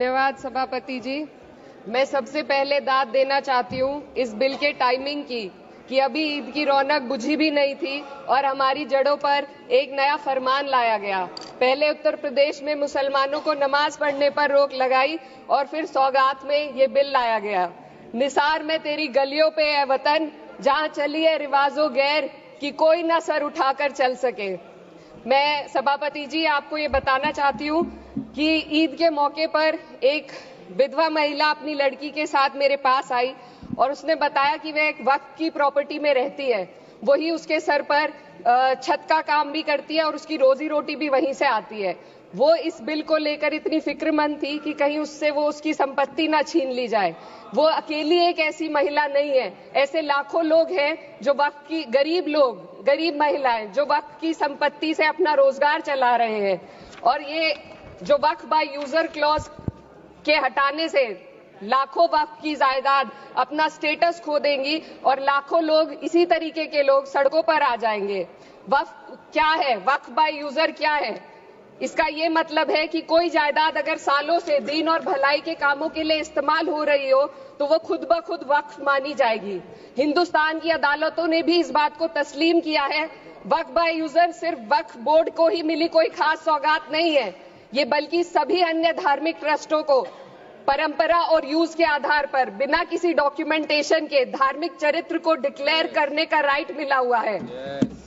धन्यवाद सभापति जी। मैं सबसे पहले दाद देना चाहती हूँ इस बिल के टाइमिंग की कि अभी ईद की रौनक बुझी भी नहीं थी और हमारी जड़ों पर एक नया फरमान लाया गया। पहले उत्तर प्रदेश में मुसलमानों को नमाज पढ़ने पर रोक लगाई और फिर सौगात में ये बिल लाया गया। निसार में तेरी गलियों पे है वतन, जहाँ चली है रिवाजो गैर कि कोई ना सर उठाकर चल सके। मैं सभापति जी आपको ये बताना चाहती हूँ कि ईद के मौके पर एक विधवा महिला अपनी लड़की के साथ मेरे पास आई और उसने बताया कि वह एक वक्फ की प्रॉपर्टी में रहती है, वही उसके सर पर छत का काम भी करती है और उसकी रोजी रोटी भी वहीं से आती है। वो इस बिल को लेकर इतनी फिक्रमंद थी कि कहीं उससे वो उसकी संपत्ति ना छीन ली जाए। वो अकेली एक ऐसी महिला नहीं है, ऐसे लाखों लोग हैं जो वक्फ की गरीब महिलाएं जो वक्फ की संपत्ति से अपना रोजगार चला रहे हैं। और ये जो वक्फ बाय यूजर क्लॉज के हटाने से लाखों वक्फ की जायदाद अपना स्टेटस खो देंगी और लाखों लोग इसी तरीके के लोग सड़कों पर आ जाएंगे। वक्फ क्या है, वक्फ बाय यूजर क्या है? इसका ये मतलब है कि कोई जायदाद अगर सालों से दीन और भलाई के कामों के लिए इस्तेमाल हो रही हो तो वो खुद ब खुद वक्फ मानी जाएगी। हिंदुस्तान की अदालतों ने भी इस बात को तस्लीम किया है। वक्फ बाय यूजर सिर्फ वक्फ बोर्ड को ही मिली कोई खास सौगात नहीं है, ये बल्कि सभी अन्य धार्मिक ट्रस्टों को परंपरा और यूज के आधार पर बिना किसी डॉक्यूमेंटेशन के धार्मिक चरित्र को डिक्लेयर करने का राइट मिला हुआ है।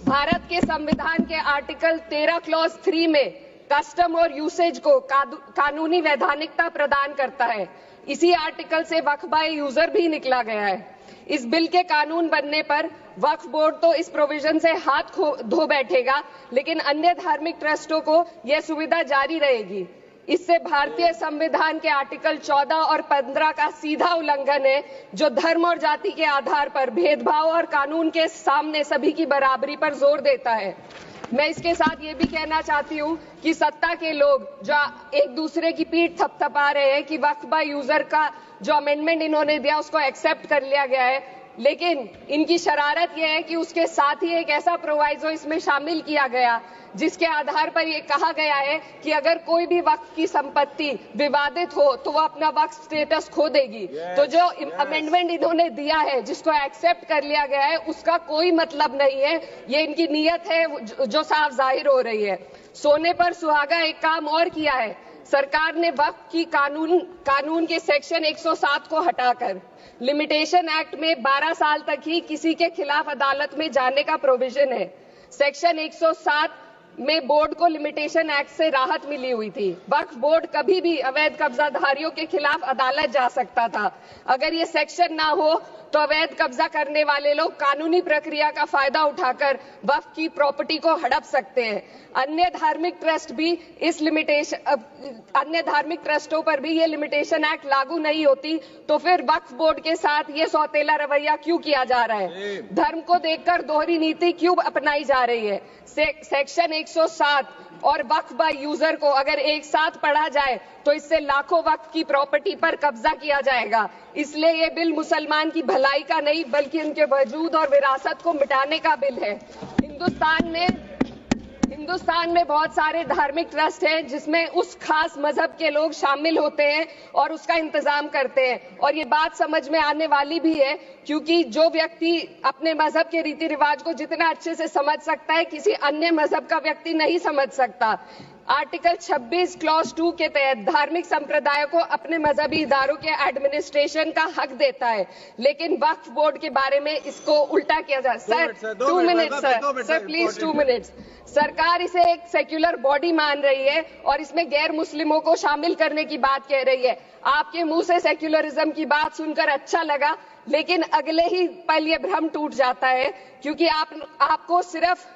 भारत के संविधान के आर्टिकल 13 क्लॉज 3 में कस्टम और यूसेज को कानूनी वैधानिकता प्रदान करता है। इसी आर्टिकल से वक्फ बाय यूजर भी निकला गया है। इस बिल के कानून बनने पर वक्फ बोर्ड तो इस प्रोविजन से हाथ धो बैठेगा, लेकिन अन्य धार्मिक ट्रस्टों को यह सुविधा जारी रहेगी। इससे भारतीय संविधान के आर्टिकल 14 और 15 का सीधा उल्लंघन है, जो धर्म और जाति के आधार पर भेदभाव और कानून के सामने सभी की बराबरी पर जोर देता है। मैं इसके साथ ये भी कहना चाहती हूँ कि सत्ता के लोग जो एक दूसरे की पीठ थपथपा रहे हैं कि वक्फ बाय यूजर का जो अमेंडमेंट इन्होंने दिया उसको एक्सेप्ट कर लिया गया है, लेकिन इनकी शरारत यह है कि उसके साथ ही एक ऐसा प्रोवाइजो इसमें शामिल किया गया जिसके आधार पर यह कहा गया है कि अगर कोई भी वक्फ की संपत्ति विवादित हो तो वो अपना वक्फ स्टेटस खो देगी। तो जो अमेंडमेंट इन्होंने दिया है जिसको एक्सेप्ट कर लिया गया है उसका कोई मतलब नहीं है, ये इनकी नीयत है जो साफ जाहिर हो रही है। सोने पर सुहागा एक काम और किया है, सरकार ने वक्फ की कानून के सेक्शन 107 को हटाकर लिमिटेशन एक्ट में 12 साल तक ही किसी के खिलाफ अदालत में जाने का प्रोविजन है। सेक्शन 107 में बोर्ड को लिमिटेशन एक्ट से राहत मिली हुई थी। वक्फ बोर्ड कभी भी अवैध कब्जाधारियों के खिलाफ अदालत जा सकता था। अगर ये सेक्शन ना हो तो अवैध कब्जा करने वाले लोग कानूनी प्रक्रिया का फायदा उठाकर वक्फ की प्रॉपर्टी को हड़प सकते हैं। अन्य धार्मिक ट्रस्टों पर भी ये लिमिटेशन एक्ट लागू नहीं होती, तो फिर वक्फ बोर्ड के साथ ये सौतेला रवैया क्यों किया जा रहा है? धर्म को देखकर दोहरी नीति क्यों अपनाई जा रही है? सेक्शन 107 और वक्फ बाय यूजर को अगर एक साथ पढ़ा जाए तो इससे लाखों वक्फ की प्रॉपर्टी पर कब्जा किया जाएगा। इसलिए ये बिल मुसलमान की भलाई का नहीं बल्कि उनके वजूद और विरासत को मिटाने का बिल है। हिंदुस्तान में बहुत सारे धार्मिक ट्रस्ट हैं जिसमें उस खास मजहब के लोग शामिल होते हैं और उसका इंतजाम करते हैं, और ये बात समझ में आने वाली भी है क्योंकि जो व्यक्ति अपने मजहब के रीति रिवाज को जितना अच्छे से समझ सकता है किसी अन्य मजहब का व्यक्ति नहीं समझ सकता। आर्टिकल 26 क्लॉज 2 के तहत धार्मिक संप्रदाय को अपने मजहबी इदारों के एडमिनिस्ट्रेशन का हक देता है, लेकिन वक्फ बोर्ड के बारे में इसको उल्टा किया जाए। Sir 2 minute sir please 2 minutes. सरकार इसे एक सेक्युलर बॉडी मान रही है और इसमें गैर मुस्लिमों को शामिल करने की बात कह रही है। आपके मुंह से सेक्युलरिज्म की बात सुनकर अच्छा लगा, लेकिन अगले ही पल ये भ्रम टूट जाता है क्योंकि आपको सिर्फ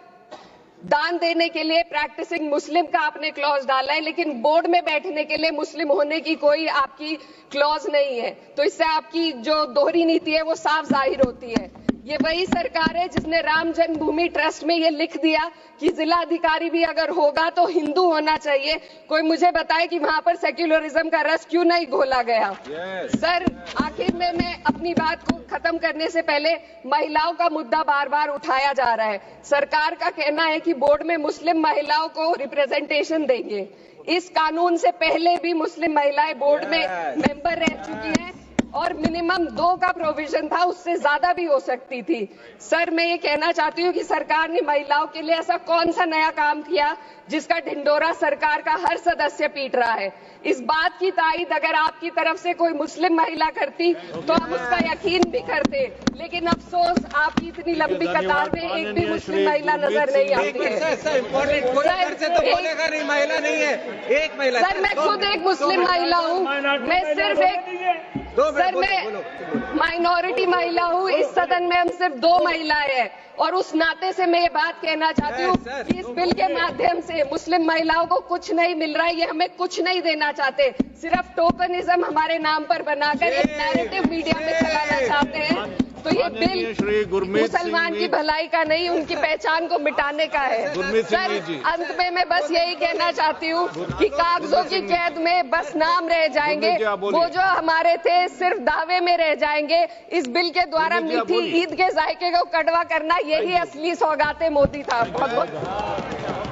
दान देने के लिए प्रैक्टिसिंग मुस्लिम का आपने क्लॉज डाला है, लेकिन बोर्ड में बैठने के लिए मुस्लिम होने की कोई आपकी क्लॉज नहीं है। तो इससे आपकी जो दोहरी नीति है वो साफ जाहिर होती है। ये वही सरकार है जिसने राम जन्मभूमि ट्रस्ट में ये लिख दिया कि जिला अधिकारी भी अगर होगा तो हिंदू होना चाहिए। कोई मुझे बताए कि वहां पर सेक्युलरिज्म का रस क्यों नहीं घोला गया? सर आखिर में मैं अपनी बात को खत्म करने से पहले महिलाओं का मुद्दा बार बार उठाया जा रहा है। सरकार का कहना है कि बोर्ड में मुस्लिम महिलाओं को रिप्रेजेंटेशन देंगे। इस कानून से पहले भी मुस्लिम महिलाएं बोर्ड में मेंबर रह चुकी हैं और मिनिमम 2 का प्रोविजन था, उससे ज्यादा भी हो सकती थी। सर, मैं ये कहना चाहती हूँ कि सरकार ने महिलाओं के लिए ऐसा कौन सा नया काम किया जिसका ढिंडोरा सरकार का हर सदस्य पीट रहा है। इस बात की तायीद अगर आपकी तरफ से कोई मुस्लिम महिला करती तो हम उसका यकीन भी करते, लेकिन अफसोस आपकी इतनी लंबी कतार में एक भी मुस्लिम महिला नजर नहीं आती है। महिला नहीं है, एक महिला। सर, मैं खुद एक मुस्लिम महिला हूँ, मैं सिर्फ सर मैं माइनॉरिटी महिला हूँ। इस सदन में हम सिर्फ 2 महिलाएं हैं और उस नाते से मैं ये बात कहना चाहती हूँ कि इस बिल के माध्यम से मुस्लिम महिलाओं को कुछ नहीं मिल रहा है, ये हमें कुछ नहीं देना चाहते, सिर्फ टोकनिज्म हमारे नाम पर बनाकर एक नैरेटिव मीडिया में चलाना चाहते हैं। तो ये बिल मुसलमान की भलाई का नहीं, उनकी पहचान को मिटाने का है। सर, अंत में मैं बस यही कहना चाहती हूँ कि कागजों की कैद में बस नाम रह जाएंगे, वो जो हमारे थे सिर्फ दावे में रह जाएंगे। इस बिल के द्वारा मीठी ईद के जायके को कड़वा करना, यही असली सौगाते मोदी था। बहुत बहुत